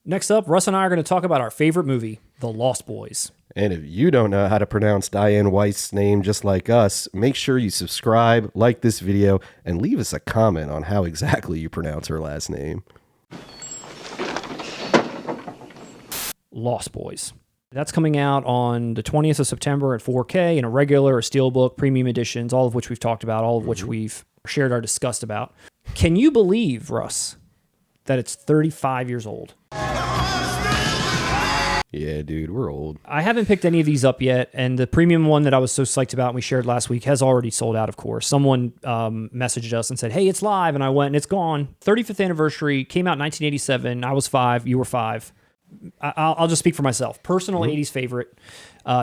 Next up, Russ and I are going to talk about our favorite movie, The Lost Boys. And if you don't know how to pronounce Diane Weiss's name just like us, make sure you subscribe, like this video, and leave us a comment on how exactly you pronounce her last name. Lost Boys. That's coming out on the 20th of September at 4K in a regular, a steelbook, premium editions, all of which we've talked about, all of which we've shared our disgust about. Can you believe, Russ, that it's 35 years old? Yeah, dude, we're old. I haven't picked any of these up yet, and the premium one that I was so psyched about and we shared last week has already sold out, of course. Someone messaged us and said, hey, it's live, and I went, and it's gone. 35th anniversary, came out in 1987. I was 5, you were 5. I'll just speak for myself. Personal 80s favorite,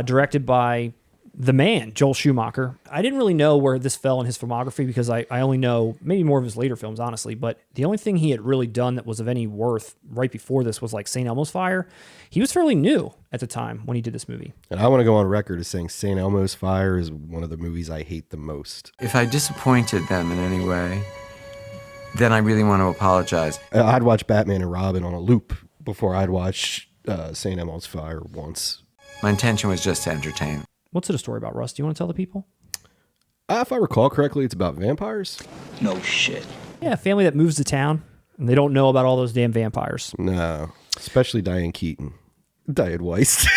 directed by the man, Joel Schumacher. I didn't really know where this fell in his filmography because I only know maybe more of his later films, honestly. But the only thing he had really done that was of any worth right before this was like St. Elmo's Fire. He was fairly new at the time when he did this movie. And I want to go on record as saying St. Elmo's Fire is one of the movies I hate the most. If I disappointed them in any way, then I really want to apologize. I'd watch Batman and Robin on a loop before I'd watch St. Elmo's Fire once. My intention was just to entertain. What's it a story about, Russ? Do you want to tell the people? If I recall correctly, it's about vampires. No shit. Yeah, a family that moves to town, and they don't know about all those damn vampires. No, especially Diane Keaton. Diane Weiss.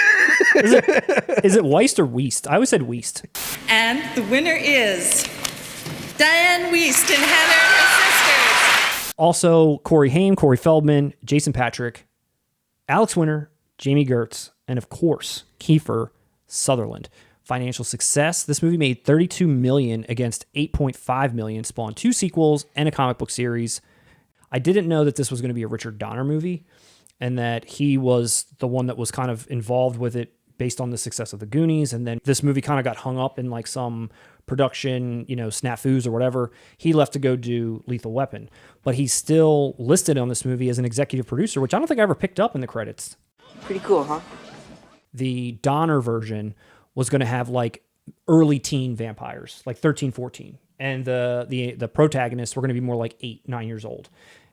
Is it Weist or Weist? I always said Weist. And the winner is Diane Weist and Heather and her sisters. Also, Corey Haim, Corey Feldman, Jason Patrick, Alex Winter, Jamie Gertz, and of course, Kiefer Sutherland. Financial success. This movie made $32 million against $8.5 million, spawned 2 sequels and a comic book series. I didn't know that this was going to be a Richard Donner movie and that he was the one that was kind of involved with it based on the success of The Goonies. And then this movie kind of got hung up in like some production, snafus or whatever. He left to go do Lethal Weapon, but he's still listed on this movie as an executive producer, which I don't think I ever picked up in the credits. Pretty cool, huh? The Donner version was going to have like early teen vampires, like 13, 14. And the protagonists were going to be more like 8, 9 years old.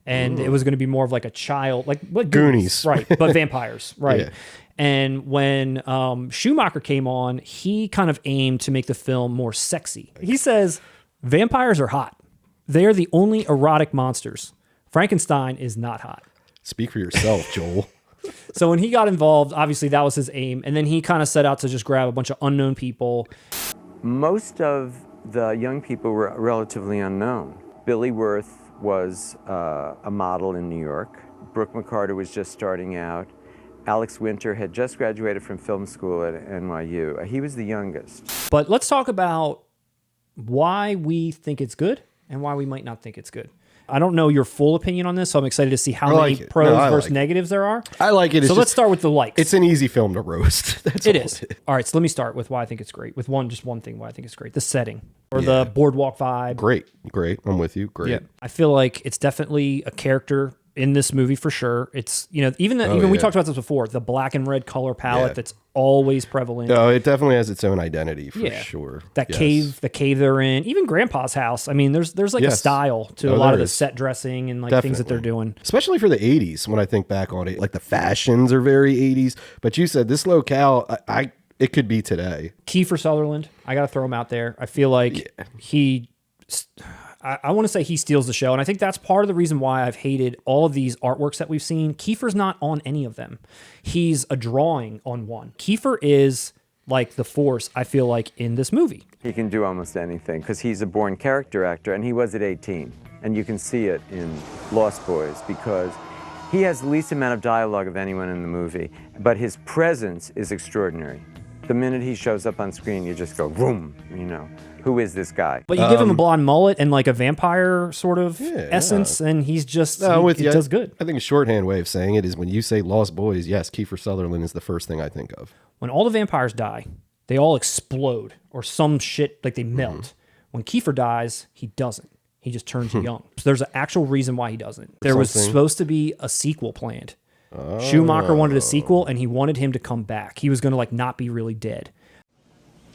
And it was going to be more of like a child, like what Goonies. Right, but vampires, right. Yeah. And when Schumacher came on, he kind of aimed to make the film more sexy. He says, vampires are hot. They are the only erotic monsters. Frankenstein is not hot. Speak for yourself, Joel. So when he got involved, obviously that was his aim. And then he kind of set out to just grab a bunch of unknown people. Most of the young people were relatively unknown. Billy Wirth was a model in New York. Brooke McCarter was just starting out. Alex Winter had just graduated from film school at NYU. He was the youngest. But let's talk about why we think it's good and why we might not think it's good. I don't know your full opinion on this, so I'm excited to see how many pros versus negatives there are. I like it. So let's start with the likes. It's an easy film to roast. That's it is. All right, so let me start with why I think it's great. With just one thing why I think it's great. The setting or the boardwalk vibe. Great. I'm with you. Great. Yeah. I feel like it's definitely a character in this movie for sure. It's, even we talked about this before, the black and red color palette that's always prevalent. No, it definitely has its own identity for sure. That cave, the cave they're in, even Grandpa's house. I mean, there's like a style to a lot of the set dressing and like things that they're doing. Especially for the 80s when I think back on it. Like the fashions are very 80s. But you said this locale, it could be today. Kiefer Sutherland, I got to throw him out there. I feel like I want to say he steals the show, and I think that's part of the reason why I've hated all of these artworks that we've seen. Kiefer's not on any of them. He's a drawing on one. Kiefer is like the force, I feel like, in this movie. He can do almost anything because he's a born character actor, and he was at 18. And you can see it in Lost Boys because he has the least amount of dialogue of anyone in the movie, but his presence is extraordinary. The minute he shows up on screen, you just go, boom, who is this guy? But you give him a blonde mullet and like a vampire sort of essence, and he's just, he does good. I think a shorthand way of saying it is when you say Lost Boys, yes, Kiefer Sutherland is the first thing I think of. When all the vampires die, they all explode or some shit, like they melt. When Kiefer dies, he doesn't. He just turns young. So there's an actual reason why he doesn't. There was supposed to be a sequel planned. Schumacher wanted a sequel, and he wanted him to come back. He was going to like not be really dead.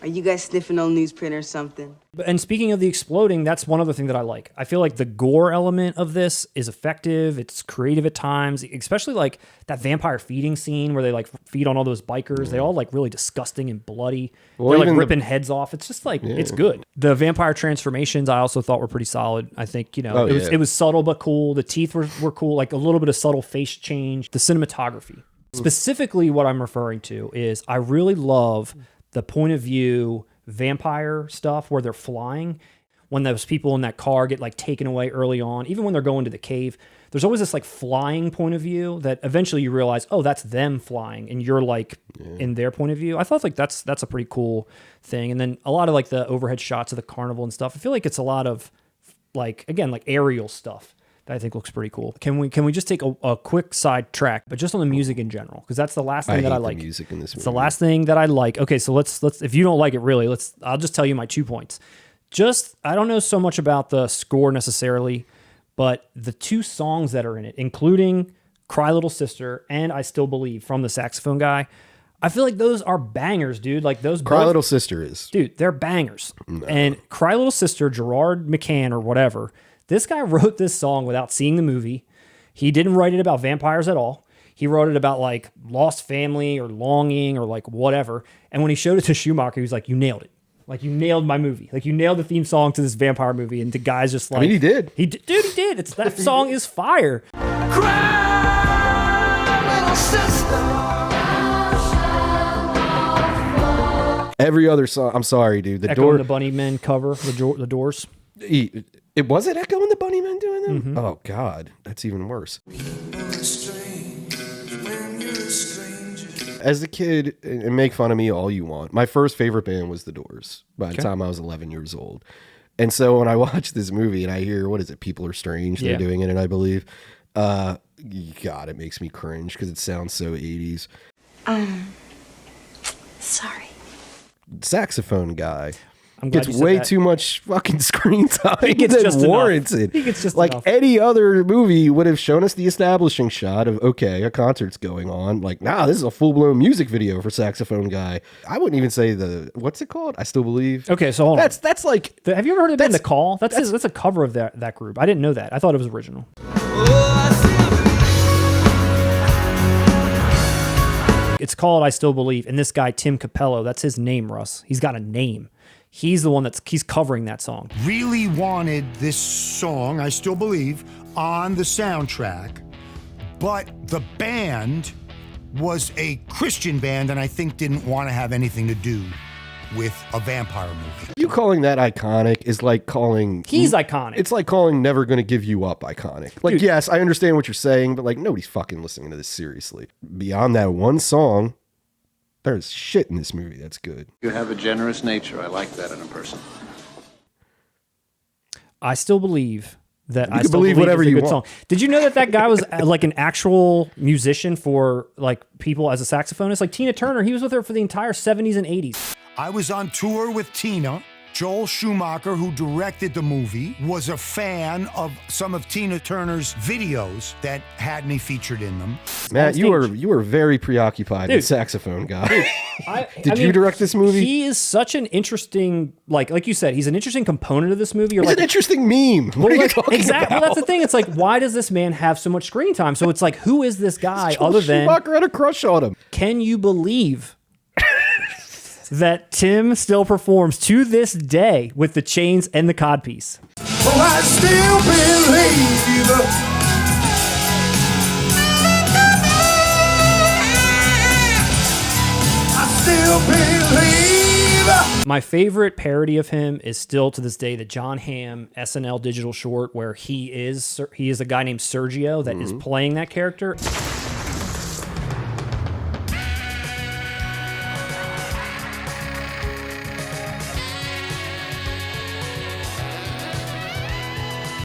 Are you guys sniffing on newsprint or something? And speaking of the exploding, that's one other thing that I like. I feel like the gore element of this is effective. It's creative at times, especially like that vampire feeding scene where they like feed on all those bikers. They all like really disgusting and bloody. They're like ripping heads off. It's just like, it's good. The vampire transformations I also thought were pretty solid. I think, it was subtle but cool. The teeth were cool, like a little bit of subtle face change. The cinematography. Specifically what I'm referring to is I really love the point of view vampire stuff where they're flying. When those people in that car get like taken away early on, even when they're going to the cave, there's always this like flying point of view that eventually you realize, oh, that's them flying, and you're like in their point of view. I thought like that's a pretty cool thing. And then a lot of like the overhead shots of the carnival and stuff. I feel like it's a lot of like, again, like aerial stuff that I think looks pretty cool. Can we just take a quick side track, but just on the music in general, because that's the last thing that I like. The music in this movie. It's the last thing that I like. Okay, so let's if you don't like it really, I'll just tell you my 2 points. I don't know so much about the score necessarily, but the 2 songs that are in it, including Cry Little Sister and I Still Believe from the saxophone guy, I feel like those are bangers, dude. Like those Cry Little Sister is. Dude, they're bangers. No. And Cry Little Sister, Gerard McCann or whatever, this guy wrote this song without seeing the movie. He didn't write it about vampires at all. He wrote it about like lost family or longing or like whatever. And when he showed it to Schumacher, he was like, you nailed it. Like, you nailed my movie. Like, you nailed the theme song to this vampire movie. And the guy's just like... I mean, he did. Dude, he did. That song is fire. Cry, little sister. Every other song... I'm sorry, dude. Echo and the Bunnymen cover, the Doors. It was it Echo and the Bunnymen doing them? Mm-hmm. Oh, God. That's even worse. As a kid, and make fun of me all you want, my first favorite band was The Doors by the time I was 11 years old. And so when I watch this movie and I hear, what is it, People Are Strange, they're doing it, and I believe, God, it makes me cringe because it sounds so 80s. Sorry. Saxophone guy. I'm glad gets way too much fucking screen time than warranted. He gets just like enough. Any other movie would have shown us the establishing shot of, okay, a concert's going on. Like, nah, this is a full-blown music video for Saxophone Guy. I wouldn't even say what's it called? I Still Believe. Okay, so hold on. That's like... have you ever heard of the band The Call? That's a cover of that group. I didn't know that. I thought it was original. It's called I Still Believe. And this guy, Tim Capello, that's his name, Russ. He's got a name. He's the one he's covering that song. Really wanted this song, I Still Believe, on the soundtrack, but the band was a Christian band and I think didn't want to have anything to do with a vampire movie. You calling that iconic is like calling... He's iconic. It's like calling Never Gonna Give You Up iconic. Like, dude, yes, I understand what you're saying, but like nobody's fucking listening to this seriously. Beyond that one song... There's shit in this movie that's good. You have a generous nature. I like that in a person. I Still Believe that I Still Believe whatever is a you good want. Song. Did you know that guy was like an actual musician for like people as a saxophonist? Like Tina Turner, he was with her for the entire 70s and 80s. I was on tour with Tina. Joel Schumacher, who directed the movie, was a fan of some of Tina Turner's videos that had me featured in them. Matt, you were very preoccupied with Saxophone Guy. Dude, Did you direct this movie? He is such an interesting, like you said, he's an interesting component of this movie. He's an interesting meme. What are you talking about? Well, that's the thing. It's like, why does this man have so much screen time? So it's like, who is this guy other than... Schumacher had a crush on him. Can you believe... that Tim still performs to this day with the chains and the codpiece? Oh, I still believe. I still believe. My favorite parody of him is still to this day the John Hamm SNL digital short where he is a guy named Sergio that is playing that character.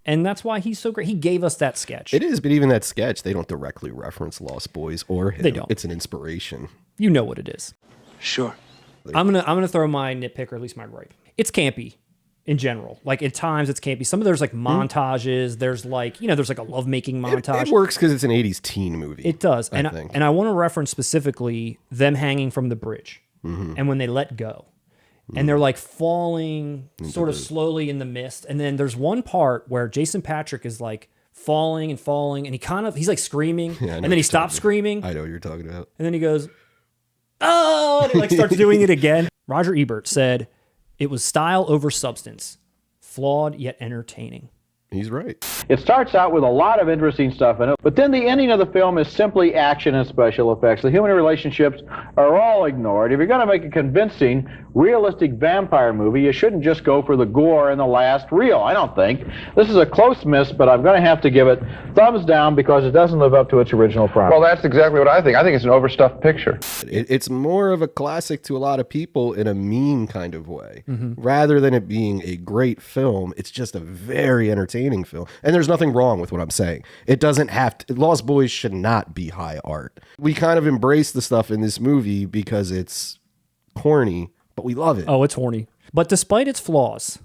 And that's why he's so great. He gave us that sketch. It is, but even that sketch, they don't directly reference Lost Boys or him. They don't. It's an inspiration. You know what it is. Sure. I'm gonna throw my nitpick, or at least my gripe. It's campy in general. Like at times it's campy. There's like montages. There's like, there's like a lovemaking montage. It works because it's an 80s teen movie. It does. I think. And I want to reference specifically them hanging from the bridge and when they let go. and they're like falling sort of slowly in the mist. And then there's one part where Jason Patrick is like falling, and he's like screaming, and then he stops screaming. I know what you're talking about. And then he goes, oh, and he like starts doing it again. Roger Ebert said it was style over substance, flawed yet entertaining. He's right. It starts out with a lot of interesting stuff in it, but then the ending of the film is simply action and special effects. The human relationships are all ignored. If you're going to make a convincing, realistic vampire movie, you shouldn't just go for the gore in the last reel, I don't think. This is a close miss, but I'm going to have to give it thumbs down because it doesn't live up to its original promise. Well, that's exactly what I think. I think it's an overstuffed picture. It's more of a classic to a lot of people in a meme kind of way. Rather than it being a great film, it's just a very entertaining film. And there's nothing wrong with what I'm saying. It doesn't have to, Lost Boys should not be high art. We kind of embrace the stuff in this movie because it's corny, but we love it. Oh, it's horny. But despite its flaws,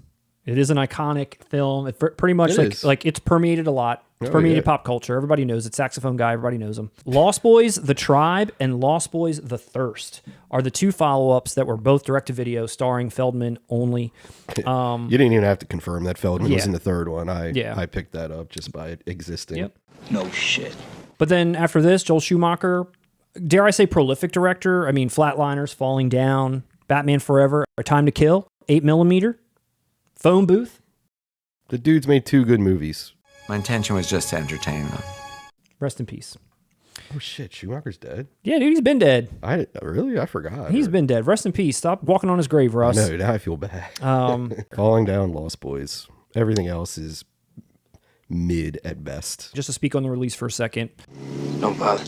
it is an iconic film. It pretty much like it's permeated a lot. It's permeated pop culture. Everybody knows it. Saxophone guy, everybody knows him. Lost Boys, The Tribe, and Lost Boys, The Thirst are the two follow-ups that were both direct-to-video starring Feldman only. You didn't even have to confirm that Feldman was in the third one. I picked that up just by it existing. Yep. No shit. But then after this, Joel Schumacher, dare I say prolific director? I mean, Flatliners, Falling Down, Batman Forever, A Time to Kill, 8mm, Phone Booth. The dude's made 2 good movies. My intention was just to entertain them. Rest in peace. Oh shit, Schumacher's dead? Yeah, dude, he's been dead. I forgot. He's been dead. Rest in peace. Stop walking on his grave, Russ. No, now I feel bad. Falling Down, Lost Boys. Everything else is mid at best. Just to speak on the release for a second. Don't bother.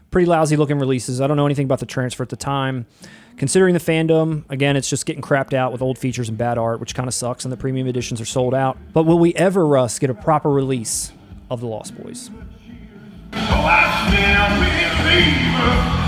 Pretty lousy looking releases. I don't know anything about the transfer at the time. Considering the fandom, again, it's just getting crapped out with old features and bad art, which kind of sucks, and the premium editions are sold out. But will we ever, Russ, get a proper release of The Lost Boys? Oh, I still believe